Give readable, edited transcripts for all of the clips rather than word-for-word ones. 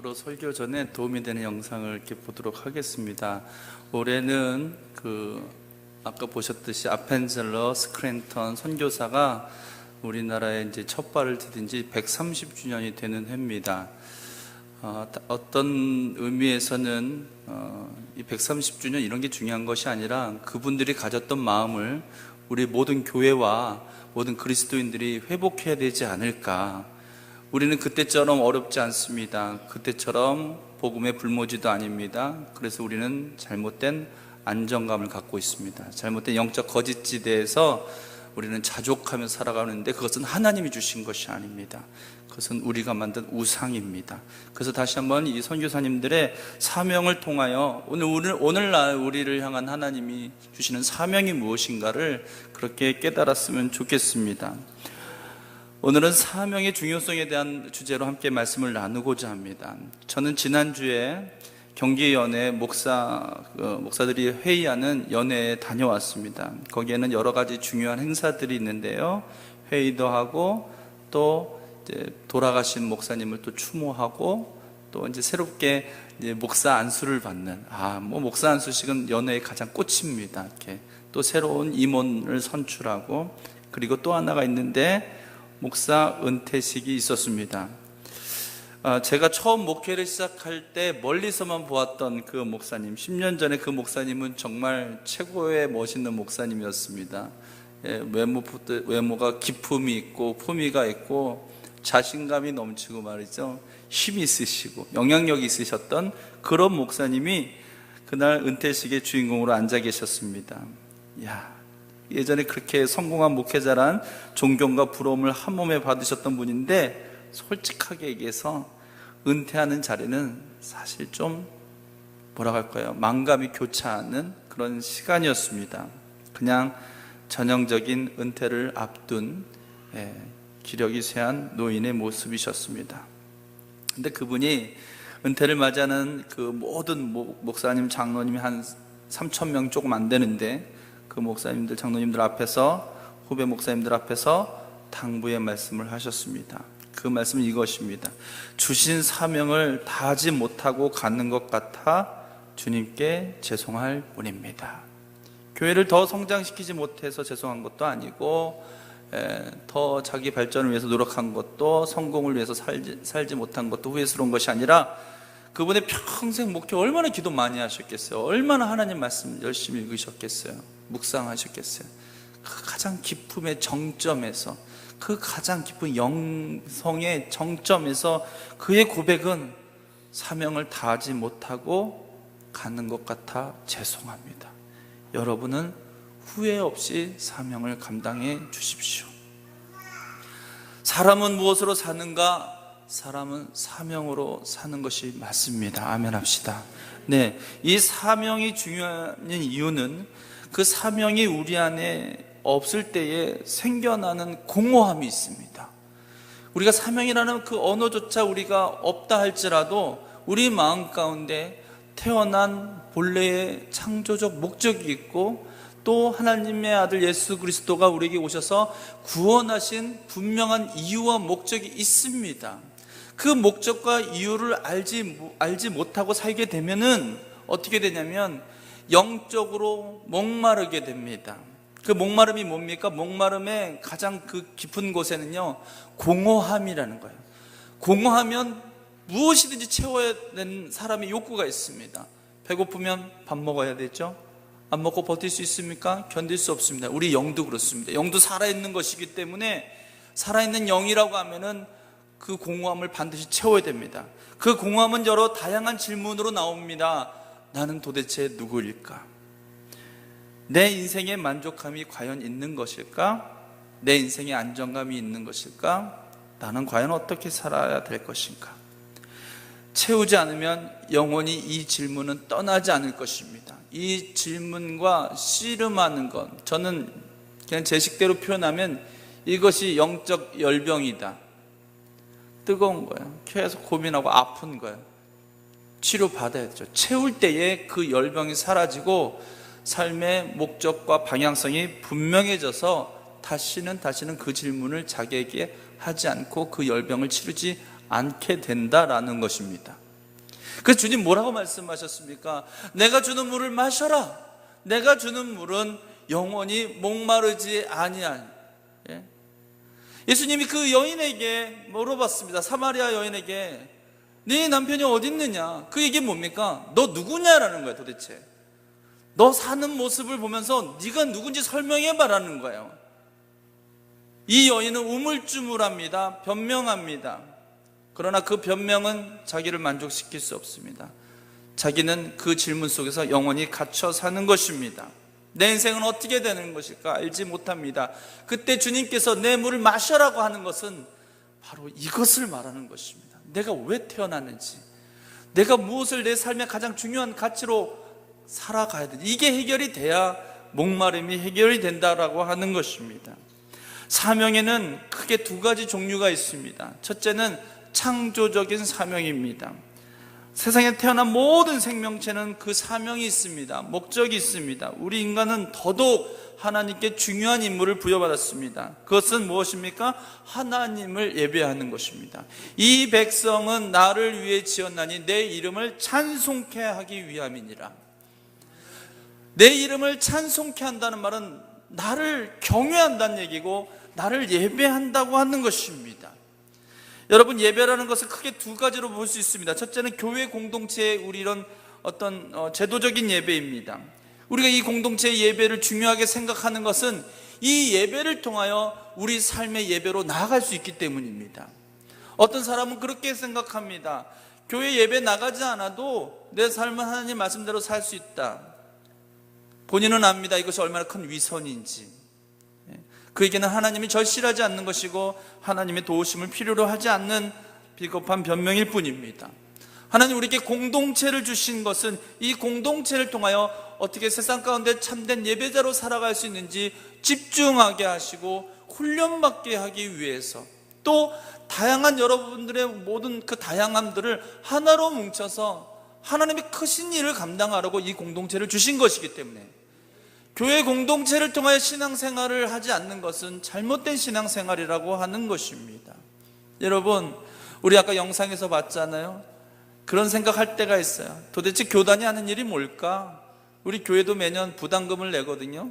앞으로 설교 전에 도움이 되는 영상을 이렇게 보도록 하겠습니다. 올해는 아까 보셨듯이 아펜젤러 스크랜턴 선교사가 우리나라에 이제 첫 발을 디딘 지 130주년이 되는 해입니다. 어떤 의미에서는 이 130주년 이런 게 중요한 것이 아니라 그분들이 가졌던 마음을 우리 모든 교회와 모든 그리스도인들이 회복해야 되지 않을까. 우리는 그때처럼 어렵지 않습니다. 그때처럼 복음의 불모지도 아닙니다. 그래서 우리는 잘못된 안정감을 갖고 있습니다. 잘못된 영적 거짓지대에서 우리는 자족하며 살아가는데 그것은 하나님이 주신 것이 아닙니다. 그것은 우리가 만든 우상입니다. 그래서 다시 한번 이 선교사님들의 사명을 통하여 오늘날 우리를 향한 하나님이 주시는 사명이 무엇인가를 그렇게 깨달았으면 좋겠습니다. 오늘은 사명의 중요성에 대한 주제로 함께 말씀을 나누고자 합니다. 저는 지난주에 경기연회 목사들이 회의하는 연회에 다녀왔습니다. 거기에는 여러 가지 중요한 행사들이 있는데요. 회의도 하고 또 이제 돌아가신 목사님을 또 추모하고 또 이제 새롭게 이제 목사 안수를 받는 목사 안수식은 연회의 가장 꽃입니다. 이렇게 또 새로운 임원을 선출하고 그리고 또 하나가 있는데 목사 은퇴식이 있었습니다. 제가 처음 목회를 시작할 때 멀리서만 보았던 그 목사님, 10년 전에 그 목사님은 정말 최고의 멋있는 목사님이었습니다. 외모가 기품이 있고 품위가 있고 자신감이 넘치고 말이죠, 힘이 있으시고 영향력이 있으셨던 그런 목사님이 그날 은퇴식의 주인공으로 앉아 계셨습니다. 예전에 그렇게 성공한 목회자란 존경과 부러움을 한 몸에 받으셨던 분인데 솔직하게 얘기해서 은퇴하는 자리는 사실 좀 만감이 교차하는 그런 시간이었습니다. 그냥 전형적인 은퇴를 앞둔 기력이 쇠한 노인의 모습이셨습니다. 근데 그분이 은퇴를 맞이하는 그 모든 목사님, 장로님이 한 3,000명 조금 안 되는데 그 목사님들, 장로님들 앞에서, 후배 목사님들 앞에서 당부의 말씀을 하셨습니다. 그 말씀은 이것입니다. 주신 사명을 다하지 못하고 가는 것 같아 주님께 죄송할 뿐입니다. 교회를 더 성장시키지 못해서 죄송한 것도 아니고 더 자기 발전을 위해서 노력한 것도, 성공을 위해서 살지 못한 것도 후회스러운 것이 아니라 그분의 평생 목회 얼마나 기도 많이 하셨겠어요. 얼마나 하나님 말씀 열심히 읽으셨겠어요. 묵상하셨겠어요. 그 가장 깊음의 정점에서, 그 가장 깊은 영성의 정점에서 그의 고백은 사명을 다하지 못하고 가는 것 같아 죄송합니다. 여러분은 후회 없이 사명을 감당해 주십시오. 사람은 무엇으로 사는가? 사람은 사명으로 사는 것이 맞습니다. 아멘 합시다. 이 사명이 중요한 이유는 그 사명이 우리 안에 없을 때에 생겨나는 공허함이 있습니다. 우리가 사명이라는 그 언어조차 우리가 없다 할지라도 우리 마음 가운데 태어난 본래의 창조적 목적이 있고 또 하나님의 아들 예수 그리스도가 우리에게 오셔서 구원하신 분명한 이유와 목적이 있습니다. 그 목적과 이유를 알지 못하고 살게 되면은 어떻게 되냐면 영적으로 목마르게 됩니다. 그 목마름이 뭡니까? 목마름의 가장 그 깊은 곳에는요, 공허함이라는 거예요. 공허하면 무엇이든지 채워야 되는 사람의 욕구가 있습니다. 배고프면 밥 먹어야 되죠. 안 먹고 버틸 수 있습니까? 견딜 수 없습니다. 우리 영도 그렇습니다. 영도 살아있는 것이기 때문에 살아있는 영이라고 하면은 그 공허함을 반드시 채워야 됩니다. 그 공허함은 여러 다양한 질문으로 나옵니다. 나는 도대체 누구일까? 내 인생의 만족함이 과연 있는 것일까? 내 인생의 안정감이 있는 것일까? 나는 과연 어떻게 살아야 될 것인가? 채우지 않으면 영원히 이 질문은 떠나지 않을 것입니다. 이 질문과 씨름하는 것, 저는 그냥 제 식대로 표현하면 이것이 영적 열병이다. 뜨거운 거예요. 계속 고민하고 아픈 거예요. 치료받아야죠. 채울 때에 그 열병이 사라지고 삶의 목적과 방향성이 분명해져서 다시는 그 질문을 자기에게 하지 않고 그 열병을 치르지 않게 된다라는 것입니다. 그래서 주님 뭐라고 말씀하셨습니까? 내가 주는 물을 마셔라. 내가 주는 물은 영원히 목마르지 아니한. 예? 예수님이 그 여인에게 물어봤습니다. 사마리아 여인에게 네 남편이 어디 있느냐? 그 얘기 뭡니까? 너 누구냐라는 거예요. 도대체 너 사는 모습을 보면서 네가 누군지 설명해봐라는 거예요. 이 여인은 우물쭈물합니다. 변명합니다. 그러나 그 변명은 자기를 만족시킬 수 없습니다. 자기는 그 질문 속에서 영원히 갇혀 사는 것입니다. 내 인생은 어떻게 되는 것일까 알지 못합니다. 그때 주님께서 내 물을 마셔라고 하는 것은 바로 이것을 말하는 것입니다. 내가 왜 태어났는지, 내가 무엇을 내 삶의 가장 중요한 가치로 살아가야 되는지, 이게 해결이 돼야 목마름이 해결이 된다라고 하는 것입니다. 사명에는 크게 두 가지 종류가 있습니다. 첫째는 창조적인 사명입니다. 세상에 태어난 모든 생명체는 그 사명이 있습니다. 목적이 있습니다. 우리 인간은 더더욱 하나님께 중요한 임무를 부여받았습니다. 그것은 무엇입니까? 하나님을 예배하는 것입니다. 이 백성은 나를 위해 지었나니 내 이름을 찬송케 하기 위함이니라. 내 이름을 찬송케 한다는 말은 나를 경외한다는 얘기고 나를 예배한다고 하는 것입니다. 여러분, 예배라는 것을 크게 두 가지로 볼 수 있습니다. 첫째는 교회 공동체의 우리 이런 어떤 제도적인 예배입니다. 우리가 이 공동체의 예배를 중요하게 생각하는 것은 이 예배를 통하여 우리 삶의 예배로 나아갈 수 있기 때문입니다. 어떤 사람은 그렇게 생각합니다. 교회 예배 나가지 않아도 내 삶은 하나님 말씀대로 살 수 있다. 본인은 압니다. 이것이 얼마나 큰 위선인지. 그에게는 하나님이 절실하지 않는 것이고 하나님의 도우심을 필요로 하지 않는 비겁한 변명일 뿐입니다. 하나님 우리에게 공동체를 주신 것은 이 공동체를 통하여 어떻게 세상 가운데 참된 예배자로 살아갈 수 있는지 집중하게 하시고 훈련받게 하기 위해서, 또 다양한 여러분들의 모든 그 다양함들을 하나로 뭉쳐서 하나님의 크신 일을 감당하라고 이 공동체를 주신 것이기 때문에, 교회 공동체를 통하여 신앙생활을 하지 않는 것은 잘못된 신앙생활이라고 하는 것입니다. 여러분, 우리 아까 영상에서 봤잖아요. 그런 생각할 때가 있어요. 도대체 교단이 하는 일이 뭘까? 우리 교회도 매년 부담금을 내거든요.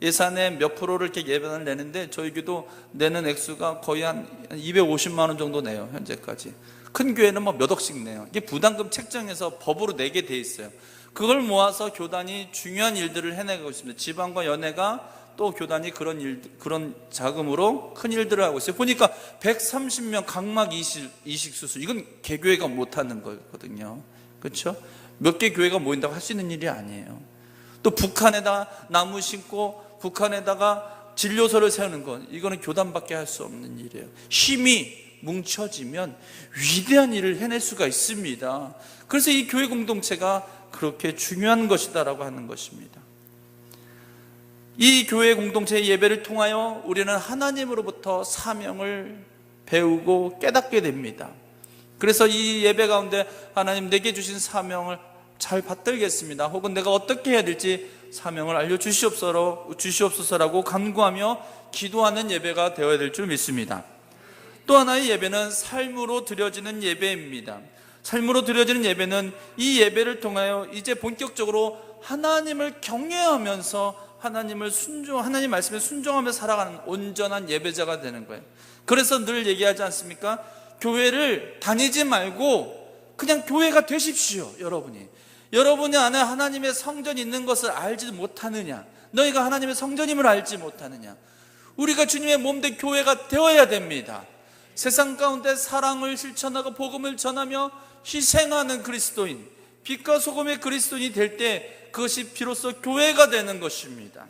예산의 몇 프로를 이렇게 예산을 내는데 저희 교도 내는 액수가 거의 한 250만 원 정도 내요. 현재까지. 큰 교회는 뭐 몇 억씩 내요. 이게 부담금 책정해서 법으로 내게 돼 있어요. 그걸 모아서 교단이 중요한 일들을 해내고 있습니다. 지방과 연회가 또 교단이 그런 자금으로 큰 일들을 하고 있어요. 보니까 130명 각막 이식 수술, 이건 개교회가 못하는 거거든요. 그렇죠? 몇 개 교회가 모인다고 할 수 있는 일이 아니에요. 또 북한에다 나무 심고 북한에다가 진료소를 세우는 건, 이거는 교단밖에 할 수 없는 일이에요. 힘이 뭉쳐지면 위대한 일을 해낼 수가 있습니다. 그래서 이 교회 공동체가 그렇게 중요한 것이다라고 하는 것입니다. 이 교회 공동체의 예배를 통하여 우리는 하나님으로부터 사명을 배우고 깨닫게 됩니다. 그래서 이 예배 가운데 하나님 내게 주신 사명을 잘 받들겠습니다. 혹은 내가 어떻게 해야 될지 사명을 알려주시옵소서라고 간구하며 기도하는 예배가 되어야 될 줄 믿습니다. 또 하나의 예배는 삶으로 드려지는 예배입니다. 삶으로 드려지는 예배는 이 예배를 통하여 이제 본격적으로 하나님을 경외하면서 하나님 말씀에 순종하며 살아가는 온전한 예배자가 되는 거예요. 그래서 늘 얘기하지 않습니까? 교회를 다니지 말고 그냥 교회가 되십시오. 여러분이 안에 하나님의 성전이 있는 것을 알지 못하느냐? 너희가 하나님의 성전임을 알지 못하느냐? 우리가 주님의 몸된 교회가 되어야 됩니다. 세상 가운데 사랑을 실천하고 복음을 전하며 희생하는 그리스도인, 빛과 소금의 그리스도인이 될 때 그것이 비로소 교회가 되는 것입니다.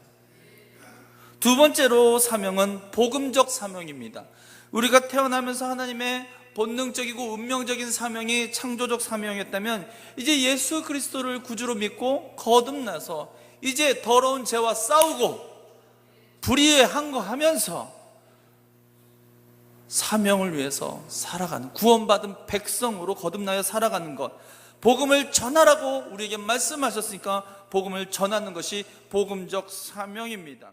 두 번째로 사명은 복음적 사명입니다. 우리가 태어나면서 하나님의 본능적이고 운명적인 사명이 창조적 사명이었다면, 이제 예수 그리스도를 구주로 믿고 거듭나서 이제 더러운 죄와 싸우고 불의에 항거하면서 사명을 위해서 살아가는, 구원받은 백성으로 거듭나여 살아가는 것, 복음을 전하라고 우리에게 말씀하셨으니까 복음을 전하는 것이 복음적 사명입니다.